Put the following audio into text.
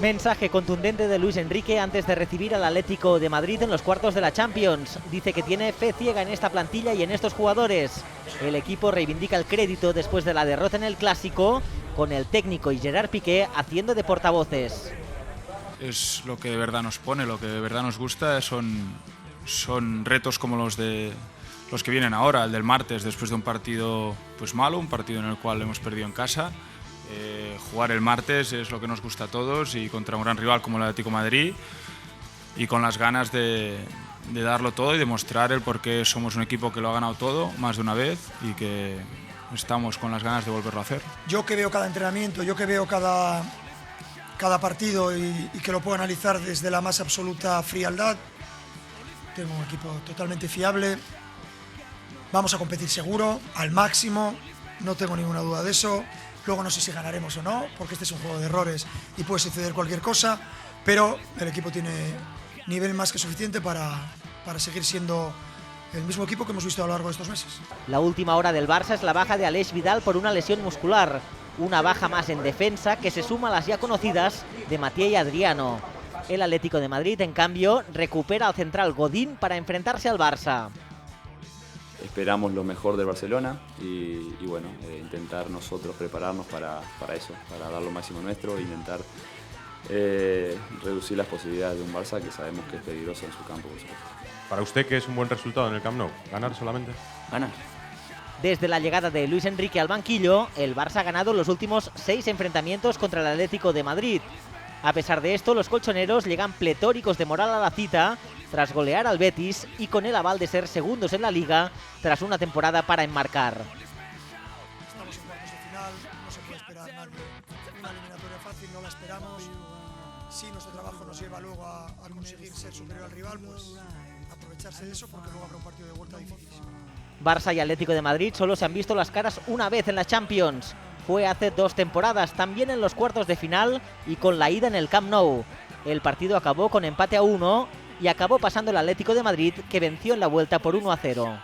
Mensaje contundente de Luis Enrique antes de recibir al Atlético de Madrid en los cuartos de la Champions. Dice que tiene fe ciega en esta plantilla y en estos jugadores. El equipo reivindica el crédito después de la derrota en el Clásico, con el técnico y Gerard Piqué haciendo de portavoces. Es lo que de verdad nos pone, lo que de verdad nos gusta, son retos como los que vienen ahora, el del martes, después de un partido pues malo, un partido en el cual hemos perdido en casa. Jugar el martes es lo que nos gusta a todos y contra un gran rival como el Atlético de Madrid, y con las ganas de darlo todo y demostrar el por qué somos un equipo que lo ha ganado todo más de una vez y que estamos con las ganas de volverlo a hacer. Yo que veo cada entrenamiento, yo que veo cada partido y que lo puedo analizar desde la más absoluta frialdad, tengo un equipo totalmente fiable, vamos a competir seguro, al máximo, no tengo ninguna duda de eso. Luego no sé si ganaremos o no, porque este es un juego de errores y puede suceder cualquier cosa, pero el equipo tiene nivel más que suficiente para seguir siendo el mismo equipo que hemos visto a lo largo de estos meses. La última hora del Barça es la baja de Aleix Vidal por una lesión muscular. Una baja más en defensa que se suma a las ya conocidas de Mathieu y Adriano. El Atlético de Madrid, en cambio, recupera al central Godín para enfrentarse al Barça. Esperamos lo mejor del Barcelona y bueno, intentar nosotros prepararnos para eso, para dar lo máximo nuestro e intentar reducir las posibilidades de un Barça que sabemos que es peligroso en su campo, por supuesto. ¿Para usted qué es un buen resultado en el Camp Nou? ¿Ganar solamente? Ganar. Desde la llegada de Luis Enrique al banquillo, el Barça ha ganado los últimos 6 enfrentamientos contra el Atlético de Madrid. A pesar de esto, los colchoneros llegan pletóricos de moral a la cita tras golear al Betis y con el aval de ser segundos en la Liga tras una temporada para enmarcar. Estamos en cuartos de final, no se puede esperar nadie. Una eliminatoria fácil, no la esperamos. Si nuestro trabajo nos lleva luego a conseguir ser superior al rival, pues aprovecharse de eso, porque luego habrá un partido de vuelta dificilísimo. Barça y Atlético de Madrid solo se han visto las caras una vez en la Champions. Fue hace 2 temporadas, también en los cuartos de final y con la ida en el Camp Nou. El partido acabó con empate a 1 y acabó pasando el Atlético de Madrid, que venció en la vuelta por 1-0.